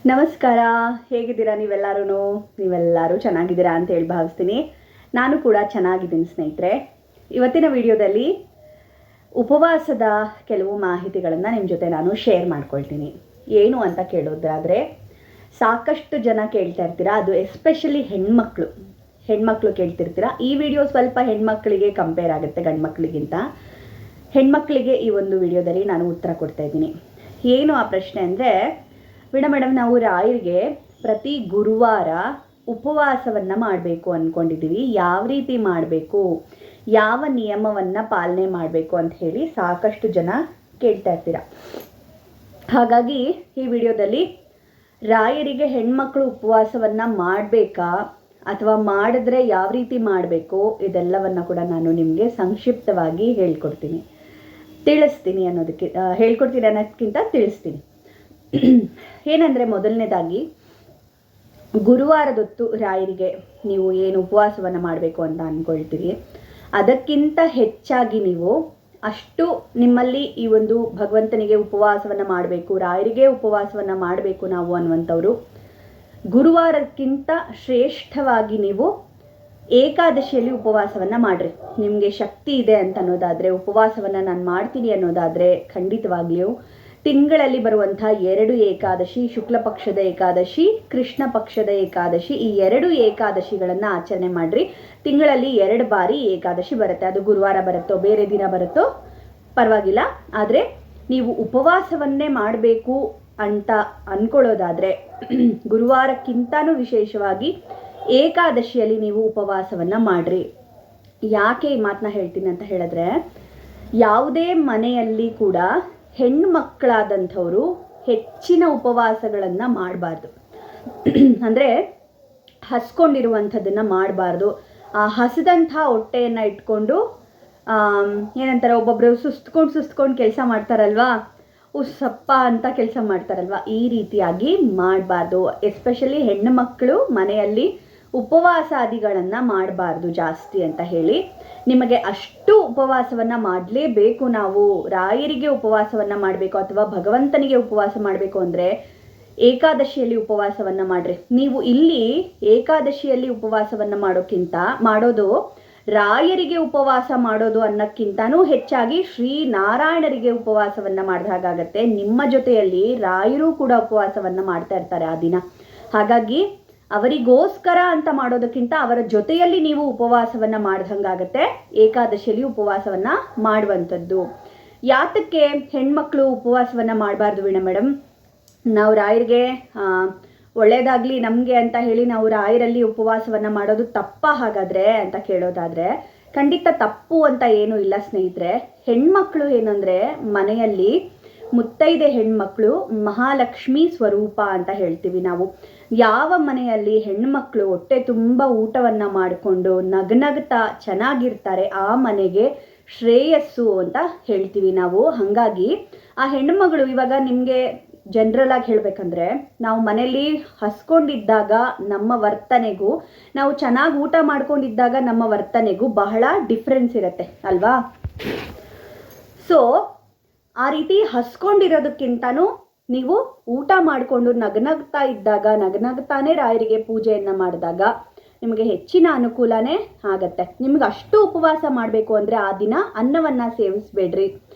ನಮಸ್ಕಾರ, ಹೇಗಿದ್ದೀರಾ ನೀವೆಲ್ಲರೂ ಚೆನ್ನಾಗಿದ್ದೀರಾ ಅಂತ ಹೇಳಿ ಭಾವಿಸ್ತೀನಿ. ನಾನು ಕೂಡ ಚೆನ್ನಾಗಿದ್ದೀನಿ ಸ್ನೇಹಿತರೆ. ಇವತ್ತಿನ ವಿಡಿಯೋದಲ್ಲಿ ಉಪವಾಸದ ಕೆಲವು ಮಾಹಿತಿಗಳನ್ನು ನಿಮ್ಮ ಜೊತೆ ನಾನು ಶೇರ್ ಮಾಡ್ಕೊಳ್ತೀನಿ. ಏನು ಅಂತ ಕೇಳೋದಾದರೆ, ಸಾಕಷ್ಟು ಜನ ಕೇಳ್ತಾ ಇರ್ತೀರಾ, ಅದು ಎಸ್ಪೆಷಲಿ ಹೆಣ್ಮಕ್ಳು ಕೇಳ್ತಿರ್ತೀರಾ. ಈ ವಿಡಿಯೋ ಸ್ವಲ್ಪ ಹೆಣ್ಮಕ್ಳಿಗೆ ಕಂಪೇರ್ ಆಗುತ್ತೆ ಗಂಡು ಮಕ್ಕಳಿಗಿಂತ. ಹೆಣ್ಮಕ್ಳಿಗೆ ಈ ಒಂದು ವಿಡಿಯೋದಲ್ಲಿ ನಾನು ಉತ್ತರ ಕೊಡ್ತಾ ಇದ್ದೀನಿ. ಏನು ಆ ಪ್ರಶ್ನೆ ಅಂದರೆ, ಮೇಡಮ್ ನಾವು ರಾಯರಿಗೆ ಪ್ರತಿ ಗುರುವಾರ ಉಪವಾಸವನ್ನು ಮಾಡಬೇಕು ಅಂದ್ಕೊಂಡಿದ್ದೀವಿ. ಯಾವ ರೀತಿ ಮಾಡಬೇಕು, ಯಾವ ನಿಯಮವನ್ನು ಪಾಲನೆ ಮಾಡಬೇಕು ಅಂತ ಹೇಳಿ ಸಾಕಷ್ಟು ಜನ ಕೇಳ್ತಾ ಇರ್ತೀರ. ಹಾಗಾಗಿ ಈ ವಿಡಿಯೋದಲ್ಲಿ ರಾಯರಿಗೆ ಹೆಣ್ಮಕ್ಳು ಉಪವಾಸವನ್ನು ಮಾಡಬೇಕಾ ಅಥವಾ ಮಾಡಿದ್ರೆ ಯಾವ ರೀತಿ ಮಾಡಬೇಕು ಇದೆಲ್ಲವನ್ನು ಕೂಡ ನಾನು ನಿಮಗೆ ಸಂಕ್ಷಿಪ್ತವಾಗಿ ತಿಳಿಸ್ತೀನಿ ಅನ್ನೋದಕ್ಕಿಂತ ತಿಳಿಸ್ತೀನಿ. ಏನಂದರೆ, ಮೊದಲನೇದಾಗಿ ಗುರುವಾರದೊತ್ತು ರಾಯರಿಗೆ ನೀವು ಏನು ಉಪವಾಸವನ್ನು ಮಾಡಬೇಕು ಅಂತ ಅಂದ್ಕೊಳ್ತೀರಿ, ಅದಕ್ಕಿಂತ ಹೆಚ್ಚಾಗಿ ನೀವು ಅಷ್ಟು ನಿಮ್ಮಲ್ಲಿ ಈ ಒಂದು ಭಗವಂತನಿಗೆ ಉಪವಾಸವನ್ನು ಮಾಡಬೇಕು, ರಾಯರಿಗೆ ಉಪವಾಸವನ್ನು ಮಾಡಬೇಕು ನಾವು ಅನ್ನುವಂಥವ್ರು ಗುರುವಾರಕ್ಕಿಂತ ಶ್ರೇಷ್ಠವಾಗಿ ನೀವು ಏಕಾದಶಿಯಲ್ಲಿ ಉಪವಾಸವನ್ನು ಮಾಡಿರಿ. ನಿಮಗೆ ಶಕ್ತಿ ಇದೆ ಅಂತ ಅನ್ನೋದಾದರೆ, ಉಪವಾಸವನ್ನು ನಾನು ಮಾಡ್ತೀನಿ ಅನ್ನೋದಾದರೆ, ಖಂಡಿತವಾಗ್ಲಿಯೂ ತಿಂಗಳಲ್ಲಿ ಬರುವಂಥ 2 ಏಕಾದಶಿ, ಶುಕ್ಲ ಪಕ್ಷದ ಏಕಾದಶಿ, ಕೃಷ್ಣ ಪಕ್ಷದ ಏಕಾದಶಿ, ಈ 2 ಏಕಾದಶಿಗಳನ್ನು ಆಚರಣೆ ಮಾಡಿರಿ. ತಿಂಗಳಲ್ಲಿ 2 ಬಾರಿ ಏಕಾದಶಿ ಬರುತ್ತೆ. ಅದು ಗುರುವಾರ ಬರುತ್ತೋ ಬೇರೆ ದಿನ ಬರುತ್ತೋ ಪರವಾಗಿಲ್ಲ. ಆದರೆ ನೀವು ಉಪವಾಸವನ್ನೇ ಮಾಡಬೇಕು ಅಂತ ಅಂದ್ಕೊಳ್ಳೋದಾದರೆ ಗುರುವಾರಕ್ಕಿಂತನೂ ವಿಶೇಷವಾಗಿ ಏಕಾದಶಿಯಲ್ಲಿ ನೀವು ಉಪವಾಸವನ್ನು ಮಾಡಿರಿ. ಯಾಕೆ ಈ ಮಾತನ್ನ ಹೇಳ್ತೀನಿ ಅಂತ ಹೇಳಿದ್ರೆ, ಯಾವುದೇ ಮನೆಯಲ್ಲಿ ಕೂಡ ಹೆಣ್ಣು ಮಕ್ಕಳಾದಂಥವರು ಹೆಚ್ಚಿನ ಉಪವಾಸಗಳನ್ನು ಮಾಡಬಾರ್ದು. ಅಂದರೆ ಹಸ್ಕೊಂಡಿರುವಂಥದ್ದನ್ನು ಮಾಡಬಾರ್ದು. ಹಸಿದಂಥ ಹೊಟ್ಟೆಯನ್ನು ಇಟ್ಕೊಂಡು ಏನಂತಾರೆ, ಒಬ್ಬೊಬ್ಬರು ಸುಸ್ತ್ಕೊಂಡು ಕೆಲಸ ಮಾಡ್ತಾರಲ್ವಾ, ಸಪ್ಪ ಅಂತ ಕೆಲಸ ಮಾಡ್ತಾರಲ್ವ, ಈ ರೀತಿಯಾಗಿ ಮಾಡಬಾರ್ದು. ಎಸ್ಪೆಷಲಿ ಹೆಣ್ಣು ಮಕ್ಕಳು ಮನೆಯಲ್ಲಿ ಉಪವಾಸಾದಿಗಳನ್ನು ಮಾಡಬಾರ್ದು ಜಾಸ್ತಿ ಅಂತ ಹೇಳಿ. ನಿಮಗೆ ಅಷ್ಟು ಉಪವಾಸವನ್ನು ಮಾಡಲೇಬೇಕು, ನಾವು ರಾಯರಿಗೆ ಉಪವಾಸವನ್ನು ಮಾಡಬೇಕು ಅಥವಾ ಭಗವಂತನಿಗೆ ಉಪವಾಸ ಮಾಡಬೇಕು ಅಂದರೆ ಏಕಾದಶಿಯಲ್ಲಿ ಉಪವಾಸವನ್ನು ಮಾಡಿರಿ. ನೀವು ಇಲ್ಲಿ ಏಕಾದಶಿಯಲ್ಲಿ ಉಪವಾಸವನ್ನು ಮಾಡೋದು ರಾಯರಿಗೆ ಉಪವಾಸ ಮಾಡೋದು ಅನ್ನೋಕ್ಕಿಂತನೂ ಹೆಚ್ಚಾಗಿ ಶ್ರೀನಾರಾಯಣರಿಗೆ ಉಪವಾಸವನ್ನು ಮಾಡಿದ ಹಾಗಾಗತ್ತೆ. ನಿಮ್ಮ ಜೊತೆಯಲ್ಲಿ ರಾಯರು ಕೂಡ ಉಪವಾಸವನ್ನು ಮಾಡ್ತಾ ಇರ್ತಾರೆ ಆ ದಿನ. ಹಾಗಾಗಿ ಅವರಿಗೋಸ್ಕರ ಅಂತ ಮಾಡೋದಕ್ಕಿಂತ ಅವರ ಜೊತೆಯಲ್ಲಿ ನೀವು ಉಪವಾಸವನ್ನು ಮಾಡ್ದಂಗಾಗತ್ತೆ ಏಕಾದಶಿಯಲ್ಲಿ ಉಪವಾಸವನ್ನು ಮಾಡುವಂಥದ್ದು. ಯಾತಕ್ಕೆ ಹೆಣ್ಮಕ್ಳು ಉಪವಾಸವನ್ನು ಮಾಡಬಾರ್ದು ಮೇಡಮ್? ನಾವು ರಾಯರಿಗೆ ಒಳ್ಳೇದಾಗಲಿ ನಮಗೆ ಅಂತ ಹೇಳಿ ನಾವು ರಾಯರಲ್ಲಿ ಉಪವಾಸವನ್ನು ಮಾಡೋದು ತಪ್ಪಾ ಹಾಗಾದರೆ ಅಂತ ಕೇಳೋದಾದರೆ, ಖಂಡಿತ ತಪ್ಪು ಅಂತ ಏನೂ ಇಲ್ಲ ಸ್ನೇಹಿತರೆ. ಹೆಣ್ಮಕ್ಳು ಏನಂದರೆ, ಮನೆಯಲ್ಲಿ ಮುತ್ತೈದೆ ಹೆಣ್ಮಕ್ಳು ಮಹಾಲಕ್ಷ್ಮಿ ಸ್ವರೂಪ ಅಂತ ಹೇಳ್ತೀವಿ ನಾವು. ಯಾವ ಮನೆಯಲ್ಲಿ ಹೆಣ್ಮಕ್ಳು ಹೊಟ್ಟೆ ತುಂಬ ಊಟವನ್ನು ಮಾಡಿಕೊಂಡು ನಗ್ನಗ್ತಾ ಚೆನ್ನಾಗಿರ್ತಾರೆ, ಆ ಮನೆಗೆ ಶ್ರೇಯಸ್ಸು ಅಂತ ಹೇಳ್ತೀವಿ ನಾವು. ಹಾಗಾಗಿ ಆ ಹೆಣ್ಣುಮಗಳು, ಇವಾಗ ನಿಮಗೆ ಜನರಲ್ ಆಗಿ ಹೇಳಬೇಕಂದ್ರೆ, ನಾವು ಮನೆಯಲ್ಲಿ ಹಸ್ಕೊಂಡಿದ್ದಾಗ ನಮ್ಮ ವರ್ತನೆಗೂ, ನಾವು ಚೆನ್ನಾಗಿ ಊಟ ಮಾಡ್ಕೊಂಡಿದ್ದಾಗ ನಮ್ಮ ವರ್ತನೆಗೂ ಬಹಳ ಡಿಫ್ರೆನ್ಸ್ ಇರುತ್ತೆ ಅಲ್ವಾ? ಸೊ ಆ ರೀತಿ ಹಸ್ಕೊಂಡಿರೋದಕ್ಕಿಂತನೂ ನೀವು ಊಟ ಮಾಡಿಕೊಂಡು ನಗ್ನಗ್ತಾನೆ ರಾಯರಿಗೆ ಪೂಜೆಯನ್ನು ಮಾಡಿದಾಗ ನಿಮಗೆ ಹೆಚ್ಚಿನ ಅನುಕೂಲನೇ ಆಗತ್ತೆ. ನಿಮ್ಗೆ ಅಷ್ಟು ಉಪವಾಸ ಮಾಡಬೇಕು ಅಂದರೆ ಆ ದಿನ ಅನ್ನವನ್ನು ಸೇವಿಸಬೇಡ್ರಿ.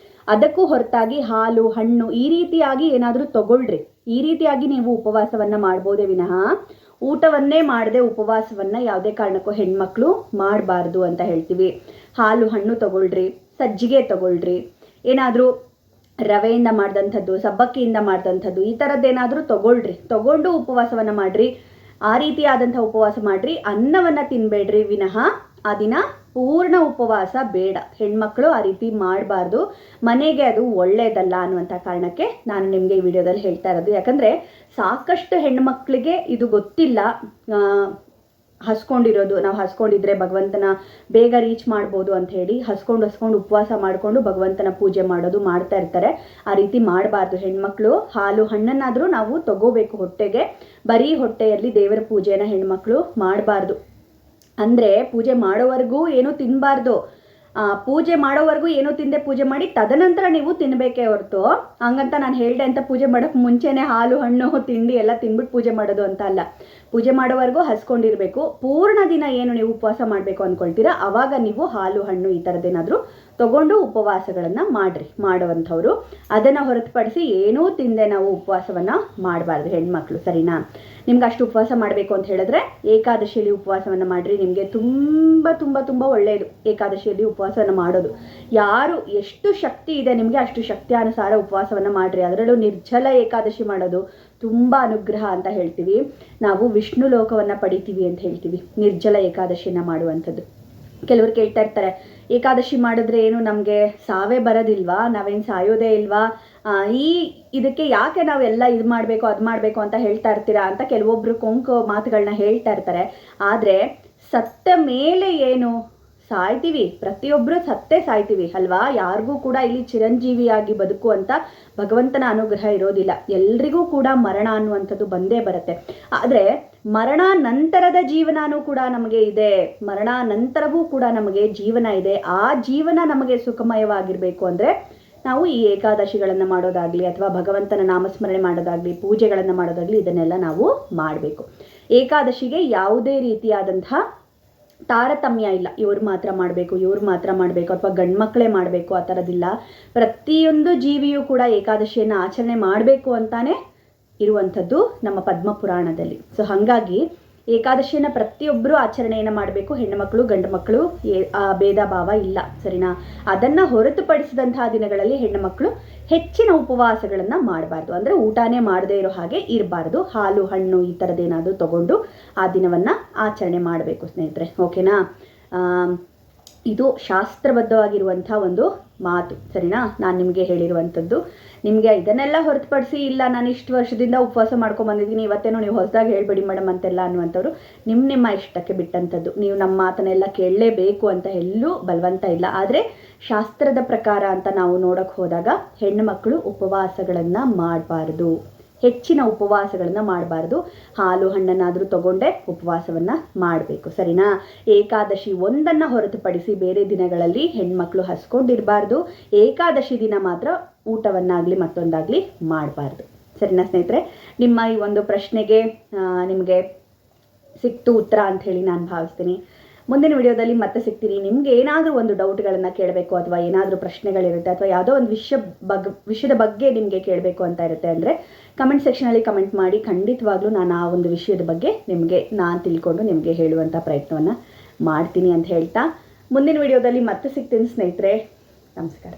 ಅದಕ್ಕೂ ಹೊರತಾಗಿ ಹಾಲು ಹಣ್ಣು ಈ ರೀತಿಯಾಗಿ ಏನಾದರೂ ತಗೊಳ್ರಿ. ಈ ರೀತಿಯಾಗಿ ನೀವು ಉಪವಾಸವನ್ನು ಮಾಡ್ಬೋದೇ ವಿನಃ ಊಟವನ್ನೇ ಮಾಡದೆ ಉಪವಾಸವನ್ನು ಯಾವುದೇ ಕಾರಣಕ್ಕೂ ಹೆಣ್ಮಕ್ಳು ಮಾಡಬಾರ್ದು ಅಂತ ಹೇಳ್ತೀವಿ. ಹಾಲು ಹಣ್ಣು ತಗೊಳ್ರಿ, ಸಜ್ಜಿಗೆ ತಗೊಳ್ರಿ, ಏನಾದರೂ ರವೆಯಿಂದ ಮಾಡಿದಂಥದ್ದು, ಸಬ್ಬಕ್ಕಿಯಿಂದ ಮಾಡಿದಂಥದ್ದು, ಈ ಥರದ್ದೇನಾದರೂ ತಗೊಂಡು ಉಪವಾಸವನ್ನು ಮಾಡಿರಿ. ಆ ರೀತಿಯಾದಂಥ ಉಪವಾಸ ಮಾಡಿರಿ. ಅನ್ನವನ್ನು ತಿನ್ನಬೇಡ್ರಿ ವಿನಃ ಆ ದಿನ ಪೂರ್ಣ ಉಪವಾಸ ಬೇಡ. ಹೆಣ್ಮಕ್ಳು ಆ ರೀತಿ ಮಾಡಬಾರ್ದು, ಮನೆಗೆ ಅದು ಒಳ್ಳೆಯದಲ್ಲ ಅನ್ನುವಂಥ ಕಾರಣಕ್ಕೆ ನಾನು ನಿಮಗೆ ಈ ವಿಡಿಯೋದಲ್ಲಿ ಹೇಳ್ತಾ ಇರೋದು. ಯಾಕಂದರೆ ಸಾಕಷ್ಟು ಹೆಣ್ಮಕ್ಳಿಗೆ ಇದು ಗೊತ್ತಿಲ್ಲ. ಹಸ್ಕೊಂಡಿರೋದು, ನಾವು ಹಸ್ಕೊಂಡಿದ್ರೆ ಭಗವಂತನ ಬೇಗ ರೀಚ್ ಮಾಡ್ಬೋದು ಅಂತ ಹೇಳಿ ಹಸ್ಕೊಂಡು ಉಪವಾಸ ಮಾಡಿಕೊಂಡು ಭಗವಂತನ ಪೂಜೆ ಮಾಡ್ತಾ ಇರ್ತಾರೆ. ಆ ರೀತಿ ಮಾಡಬಾರ್ದು. ಹೆಣ್ಮಕ್ಳು ಹಾಲು ಹಣ್ಣನ್ನಾದರೂ ನಾವು ತಗೋಬೇಕು ಹೊಟ್ಟೆಗೆ. ಬರೀ ಹೊಟ್ಟೆಯಲ್ಲಿ ದೇವರ ಪೂಜೆನ ಹೆಣ್ಮಕ್ಳು ಮಾಡಬಾರ್ದು. ಅಂದರೆ ಪೂಜೆ ಮಾಡೋವರೆಗೂ ಏನೂ ತಿನ್ನಬಾರ್ದು. ಪೂಜೆ ಮಾಡೋವರೆಗೂ ಏನೂ ತಿಂದೆ ಪೂಜೆ ಮಾಡಿ ತದನಂತರ ನೀವು ತಿನ್ನಬೇಕೇ ಹೊರತು ಹಂಗಂತ ನಾನು ಹೇಳಿದೆ ಅಂತ ಪೂಜೆ ಮಾಡೋಕ್ಕೆ ಮುಂಚೆನೇ ಹಾಲು ಹಣ್ಣು ತಿಂಡಿ ಎಲ್ಲ ತಿಂದ್ಬಿಟ್ಟು ಪೂಜೆ ಮಾಡೋದು ಅಂತ ಅಲ್ಲ. ಪೂಜೆ ಮಾಡೋವರೆಗೂ ಹಸ್ಕೊಂಡಿರಬೇಕು. ಪೂರ್ಣ ದಿನ ಏನು ನೀವು ಉಪವಾಸ ಮಾಡಬೇಕು ಅಂದ್ಕೊಳ್ತೀರಾ ಆವಾಗ ನೀವು ಹಾಲು ಹಣ್ಣು ಈ ಥರದ್ದೇನಾದರೂ ತಗೊಂಡು ಉಪವಾಸಗಳನ್ನು ಮಾಡುವಂಥವ್ರು. ಅದನ್ನು ಹೊರತುಪಡಿಸಿ ಏನೂ ತಿಂದೆ ನಾವು ಉಪವಾಸವನ್ನು ಮಾಡಬಾರ್ದು ಹೆಣ್ಮಕ್ಳು, ಸರಿನಾ? ನಿಮ್ಗೆ ಅಷ್ಟು ಉಪವಾಸ ಮಾಡಬೇಕು ಅಂತ ಹೇಳಿದ್ರೆ ಏಕಾದಶಿಯಲ್ಲಿ ಉಪವಾಸವನ್ನು ಮಾಡಿರಿ. ನಿಮಗೆ ತುಂಬ ತುಂಬ ತುಂಬ ಒಳ್ಳೆಯದು ಏಕಾದಶಿಯಲ್ಲಿ ಉಪವಾಸವನ್ನು ಮಾಡೋದು. ಯಾರು ಎಷ್ಟು ಶಕ್ತಿ ಇದೆ ನಿಮಗೆ ಅಷ್ಟು ಶಕ್ತಿಯಾನುಸಾರ ಉಪವಾಸವನ್ನು ಮಾಡಿರಿ. ಅದರಲ್ಲೂ ನಿರ್ಜಲ ಏಕಾದಶಿ ಮಾಡೋದು ತುಂಬ ಅನುಗ್ರಹ ಅಂತ ಹೇಳ್ತೀವಿ ನಾವು. ವಿಷ್ಣು ಲೋಕವನ್ನು ಪಡಿತೀವಿ ಅಂತ ಹೇಳ್ತೀವಿ ನಿರ್ಜಲ ಏಕಾದಶಿನ ಮಾಡುವಂಥದ್ದು. ಕೆಲವರು ಕೇಳ್ತಾ ಇರ್ತಾರೆ, ಏಕಾದಶಿ ಮಾಡಿದ್ರೆ ಏನು ನಮಗೆ ಸಾವೇ ಬರೋದಿಲ್ವಾ, ನಾವೇನು ಸಾಯೋದೇ ಇಲ್ವಾ, ಇದಕ್ಕೆ ಯಾಕೆ ನಾವೆಲ್ಲ ಇದು ಮಾಡಬೇಕು ಅದು ಮಾಡಬೇಕು ಅಂತ ಹೇಳ್ತಾ ಇರ್ತೀರಾ ಅಂತ ಕೆಲವೊಬ್ಬರು ಕೊಂಕು ಮಾತುಗಳನ್ನ ಹೇಳ್ತಾ ಇರ್ತಾರೆ. ಆದರೆ ಸತ್ತ ಮೇಲೆ ಏನು ಸಾಯ್ತೀವಿ, ಪ್ರತಿಯೊಬ್ಬರು ಸತ್ತೇ ಸಾಯ್ತೀವಿ ಅಲ್ವಾ? ಯಾರಿಗೂ ಕೂಡ ಇಲ್ಲಿ ಚಿರಂಜೀವಿಯಾಗಿ ಬದುಕುವಂಥ ಭಗವಂತನ ಅನುಗ್ರಹ ಇರೋದಿಲ್ಲ. ಎಲ್ರಿಗೂ ಕೂಡ ಮರಣ ಅನ್ನುವಂಥದ್ದು ಬಂದೇ ಬರುತ್ತೆ. ಆದರೆ ಮರಣ ನಂತರದ ಜೀವನನೂ ಕೂಡ ನಮಗೆ ಇದೆ. ಮರಣ ನಂತರವೂ ಕೂಡ ನಮಗೆ ಜೀವನ ಇದೆ. ಆ ಜೀವನ ನಮಗೆ ಸುಖಮಯವಾಗಿರಬೇಕು ಅಂದರೆ ನಾವು ಈ ಏಕಾದಶಿಗಳನ್ನು ಮಾಡೋದಾಗಲಿ ಅಥವಾ ಭಗವಂತನ ನಾಮಸ್ಮರಣೆ ಮಾಡೋದಾಗಲಿ ಪೂಜೆಗಳನ್ನು ಮಾಡೋದಾಗಲಿ ಇದನ್ನೆಲ್ಲ ನಾವು ಮಾಡಬೇಕು. ಏಕಾದಶಿಗೆ ಯಾವುದೇ ರೀತಿಯಾದಂತಹ ತಾರತಮ್ಯ ಇಲ್ಲ, ಇವ್ರು ಮಾತ್ರ ಮಾಡಬೇಕು ಇವ್ರು ಮಾತ್ರ ಮಾಡಬೇಕು ಅಥವಾ ಗಂಡು ಮಕ್ಕಳೇ ಮಾಡಬೇಕು ಆ ಥರದ್ದಿಲ್ಲ. ಪ್ರತಿಯೊಂದು ಜೀವಿಯೂ ಕೂಡ ಏಕಾದಶಿಯನ್ನು ಆಚರಣೆ ಮಾಡಬೇಕು ಅಂತಾನೆ ಇರುವಂಥದ್ದು ನಮ್ಮ ಪದ್ಮ ಪುರಾಣದಲ್ಲಿ. ಸೊ ಹಾಗಾಗಿ ಏಕಾದಶಿಯನ್ನು ಪ್ರತಿಯೊಬ್ಬರು ಆಚರಣೆಯನ್ನು ಮಾಡಬೇಕು. ಹೆಣ್ಣು ಮಕ್ಕಳು ಗಂಡು ಮಕ್ಕಳು ಭೇದ ಭಾವ ಇಲ್ಲ, ಸರಿನಾ? ಅದನ್ನು ಹೊರತುಪಡಿಸಿದಂತಹ ದಿನಗಳಲ್ಲಿ ಹೆಣ್ಣು ಮಕ್ಕಳು ಹೆಚ್ಚಿನ ಉಪವಾಸಗಳನ್ನು ಮಾಡಬಾರ್ದು. ಅಂದರೆ ಊಟನೇ ಮಾಡದೇ ಇರೋ ಹಾಗೆ ಇರಬಾರ್ದು. ಹಾಲು ಹಣ್ಣು ಈ ಥರದ್ದೇನಾದರೂ ತಗೊಂಡು ಆ ದಿನವನ್ನು ಆಚರಣೆ ಮಾಡಬೇಕು ಸ್ನೇಹಿತರೆ, ಓಕೆನಾ? ಇದು ಶಾಸ್ತ್ರಬದ್ಧವಾಗಿರುವಂಥ ಒಂದು ಮಾತು, ಸರಿನಾ? ನಾನು ನಿಮಗೆ ಹೇಳಿರುವಂಥದ್ದು. ನಿಮಗೆ ಇದನ್ನೆಲ್ಲ ಹೊರತುಪಡಿಸಿ ಇಲ್ಲ ನಾನು ಇಷ್ಟು ವರ್ಷದಿಂದ ಉಪವಾಸ ಮಾಡ್ಕೊಂಬಂದಿದ್ದೀನಿ ಇವತ್ತೇನೋ ನೀವು ಹೊಸದಾಗಿ ಹೇಳ್ಬೇಡಿ ಮೇಡಮ್ ಅಂತೆಲ್ಲ ಅನ್ನುವಂಥವ್ರು ನಿಮ್ಮ ಇಷ್ಟಕ್ಕೆ ಬಿಟ್ಟಂಥದ್ದು. ನೀವು ನಮ್ಮ ಮಾತನ್ನೆಲ್ಲ ಕೇಳಲೇಬೇಕು ಅಂತ ಎಲ್ಲೂ ಬಲವಂತ ಇಲ್ಲ. ಆದರೆ ಶಾಸ್ತ್ರದ ಪ್ರಕಾರ ಅಂತ ನಾವು ನೋಡೋಕ್ಕೆ ಹೋದಾಗ ಹೆಣ್ಣು ಮಕ್ಕಳು ಉಪವಾಸಗಳನ್ನು ಮಾಡಬಾರ್ದು, ಹೆಚ್ಚಿನ ಉಪವಾಸಗಳನ್ನು ಮಾಡಬಾರ್ದು. ಹಾಲು ಹಣ್ಣನ್ನಾದರೂ ತಗೊಂಡೇ ಉಪವಾಸವನ್ನು ಮಾಡಬೇಕು, ಸರಿನಾ? ಏಕಾದಶಿ ಒಂದನ್ನು ಹೊರತುಪಡಿಸಿ ಬೇರೆ ದಿನಗಳಲ್ಲಿ ಹೆಣ್ಮಕ್ಳು ಹಸ್ಕೊಂಡಿರಬಾರ್ದು. ಏಕಾದಶಿ ದಿನ ಮಾತ್ರ ಊಟವನ್ನಾಗಲಿ ಮತ್ತೊಂದಾಗಲಿ ಮಾಡಬಾರ್ದು, ಸರಿನಾ ಸ್ನೇಹಿತರೆ? ನಿಮ್ಮ ಈ ಒಂದು ಪ್ರಶ್ನೆಗೆ ನಿಮಗೆ ಸಿಕ್ತು ಉತ್ತರ ಅಂಥೇಳಿ ನಾನು ಭಾವಿಸ್ತೀನಿ. ಮುಂದಿನ ವಿಡಿಯೋದಲ್ಲಿ ಮತ್ತೆ ಸಿಗ್ತೀನಿ. ನಿಮಗೆ ಏನಾದರೂ ಒಂದು ಡೌಟ್ಗಳನ್ನು ಕೇಳಬೇಕು ಅಥವಾ ಏನಾದರೂ ಪ್ರಶ್ನೆಗಳಿರುತ್ತೆ ಅಥವಾ ಯಾವುದೋ ಒಂದು ವಿಷಯದ ಬಗ್ಗೆ ನಿಮಗೆ ಕೇಳಬೇಕು ಅಂತ ಇರುತ್ತೆ ಅಂದರೆ ಕಮೆಂಟ್ ಸೆಕ್ಷನಲ್ಲಿ ಕಮೆಂಟ್ ಮಾಡಿ. ಖಂಡಿತವಾಗ್ಲೂ ನಾನು ಆ ಒಂದು ವಿಷಯದ ಬಗ್ಗೆ ನಾನು ತಿಳ್ಕೊಂಡು ನಿಮಗೆ ಹೇಳುವಂಥ ಪ್ರಯತ್ನವನ್ನು ಮಾಡ್ತೀನಿ ಅಂತ ಹೇಳ್ತಾ ಮುಂದಿನ ವಿಡಿಯೋದಲ್ಲಿ ಮತ್ತೆ ಸಿಗ್ತೀನಿ ಸ್ನೇಹಿತರೆ. ನಮಸ್ಕಾರ.